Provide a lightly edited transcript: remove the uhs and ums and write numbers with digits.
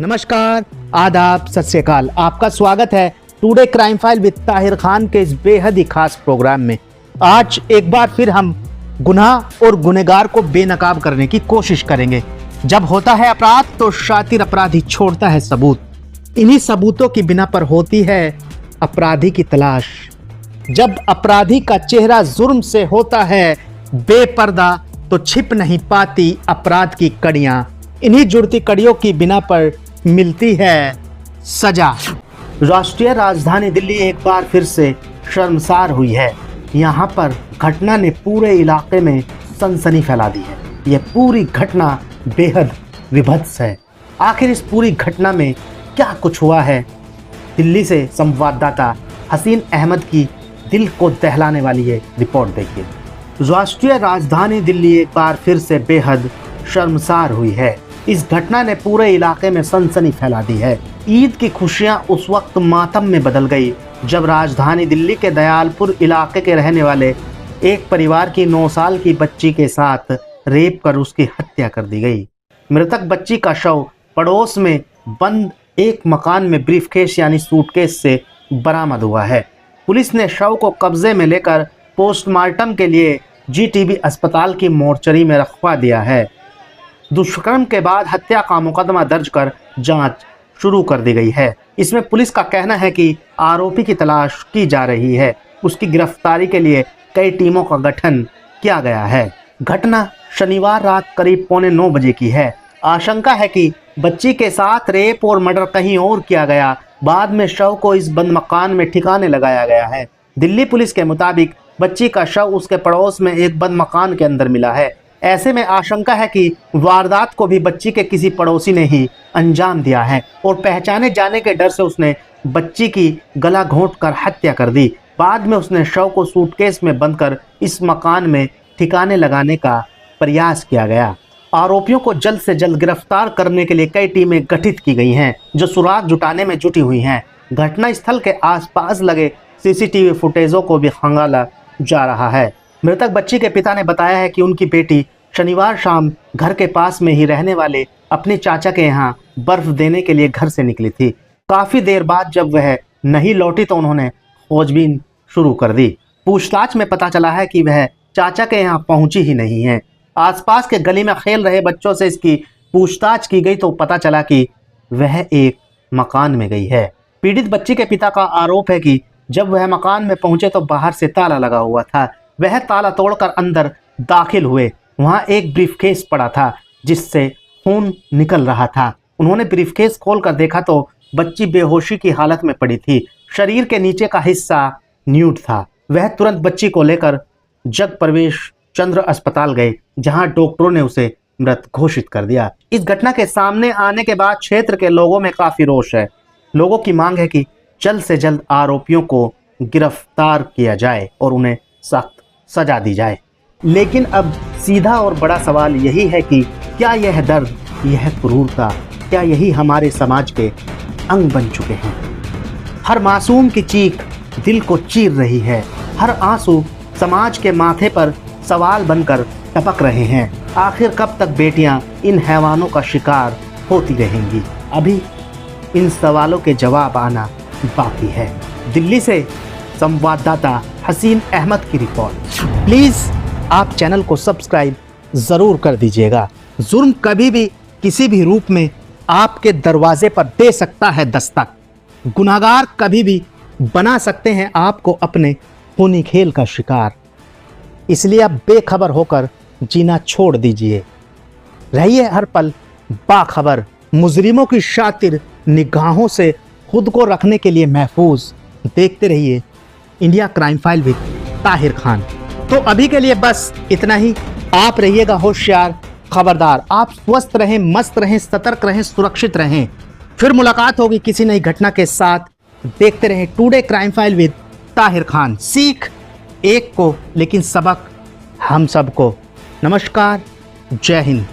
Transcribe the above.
नमस्कार, आदाब, सत श्री अकाल। आपका स्वागत है today crime file with Tahir Khan के इस बेहद ही खास प्रोग्राम में। आज एक बार फिर हम गुनाह और गुनहगार को बेनकाब करने की कोशिश करेंगे। जब होता है अपराध तो शातिर अपराधी छोड़ता है सबूत। इन्हीं सबूतों की बिना पर होती है अपराधी की तलाश। जब अपराधी का चेहरा जुर्म से होता है बेपर्दा तो छिप नहीं पाती अपराध की कड़ियां। इन्हीं जुड़ती कड़ियों की बिना पर मिलती है सजा। राष्ट्रीय राजधानी दिल्ली एक बार फिर से शर्मसार हुई है। यहाँ पर घटना ने पूरे इलाके में सनसनी फैला दी है। यह पूरी घटना बेहद विभत्स है। आखिर इस पूरी घटना में क्या कुछ हुआ है? दिल्ली से संवाददाता हसीन अहमद की दिल को दहलाने वाली ये रिपोर्ट देखिए। राष्ट्रीय राजधानी दिल्ली एक बार फिर से बेहद शर्मसार हुई है। इस घटना ने पूरे इलाके में सनसनी फैला दी है। ईद की खुशियां उस वक्त मातम में बदल गई जब राजधानी दिल्ली के दयालपुर इलाके के रहने वाले एक परिवार की 9 साल की बच्ची के साथ रेप कर उसकी हत्या कर दी गई। मृतक बच्ची का शव पड़ोस में बंद एक मकान में ब्रीफकेस यानी सूटकेस से बरामद हुआ है। पुलिस ने शव को कब्जे में लेकर पोस्टमार्टम के लिए जीटीबी अस्पताल की मोर्चरी में रखवा दिया है। दुष्कर्म के बाद हत्या का मुकदमा दर्ज कर जांच शुरू कर दी गई है। इसमें पुलिस का कहना है कि आरोपी की तलाश की जा रही है। उसकी गिरफ्तारी के लिए कई टीमों का गठन किया गया है। घटना शनिवार रात करीब 8:45 बजे की है। आशंका है कि बच्ची के साथ रेप और मर्डर कहीं और किया गया। बाद में शव को इस बंद मकान में ठिकाने लगाया गया है। दिल्ली पुलिस के मुताबिक बच्ची का शव उसके पड़ोस में एक बंद मकान के अंदर मिला है। ऐसे में आशंका है कि वारदात को भी बच्ची के किसी पड़ोसी ने ही अंजाम दिया है और पहचाने जाने के डर से उसने बच्ची की गला घोंट कर हत्या कर दी। बाद में उसने शव को सूटकेस में बंद कर इस मकान में ठिकाने लगाने का प्रयास किया गया। आरोपियों को जल्द से जल्द गिरफ्तार करने के लिए कई टीमें गठित की गई हैं जो सुराग जुटाने में जुटी हुई हैं। घटनास्थल के आसपास लगे सीसीटीवी फुटेजों को भी खंगाला जा रहा है। मृतक बच्ची के पिता ने बताया है कि उनकी बेटी शनिवार शाम घर के पास में ही रहने वाले अपने चाचा के यहाँ बर्फ देने के लिए घर से निकली थी। काफी देर बाद जब वह नहीं लौटी तो उन्होंने खोजबीन शुरू कर दी। पूछताछ में पता चला है कि वह चाचा के यहाँ पहुंची ही नहीं है। आसपास के गली में खेल रहे बच्चों से इसकी पूछताछ की गई तो पता चला कि वह एक मकान में गई है। पीड़ित बच्ची के पिता का आरोप है कि जब वह मकान में पहुंचे तो बाहर से ताला लगा हुआ था। वह ताला तोड़कर अंदर दाखिल हुए। वहां एक ब्रीफकेस पड़ा था जिससे खून निकल रहा था। उन्होंने ब्रीफकेस खोलकर देखा तो बच्ची बेहोशी की हालत में पड़ी थी। शरीर के नीचे का हिस्सा न्यूड था। वह तुरंत बच्ची को लेकर जगप्रवेश चंद्र अस्पताल गए जहां डॉक्टरों ने उसे मृत घोषित कर दिया। इस घटना के सामने आने के बाद क्षेत्र के लोगों में काफी रोष है। लोगों की मांग है कि जल्द से जल्द आरोपियों को गिरफ्तार किया जाए और उन्हें सख्त सजा दी जाए। लेकिन अब सीधा और बड़ा सवाल यही है कि क्या यह दर्द, यह क्रूरता, क्या यही हमारे समाज के अंग बन चुके हैं? हर मासूम की चीख दिल को चीर रही है। हर आंसू समाज के माथे पर सवाल बनकर टपक रहे हैं। आखिर कब तक बेटियां इन हैवानों का शिकार होती रहेंगी? अभी इन सवालों के जवाब आना बाकी है। दिल्ली से संवाददाता हसीन अहमद की रिपोर्ट। प्लीज आप चैनल को सब्सक्राइब जरूर कर दीजिएगा। जुर्म कभी भी किसी भी रूप में आपके दरवाजे पर दे सकता है दस्तक। गुनाहगार कभी भी बना सकते हैं आपको अपने खूनी खेल का शिकार। इसलिए आप बेखबर होकर जीना छोड़ दीजिए। रहिए हर पल बाखबर। मुजरिमों की शातिर निगाहों से खुद को रखने के लिए महफूज। देखते रहिए India crime file with Tahir Khan. तो अभी के लिए बस इतना ही। आप रहिएगा होशियार, खबरदार। आप स्वस्थ रहें, मस्त रहें, सतर्क रहें, सुरक्षित रहें। फिर मुलाकात होगी किसी नई घटना के साथ। देखते रहें today crime file with Tahir Khan. सीख एक को लेकिन सबक हम सबको। नमस्कार, जय हिंद।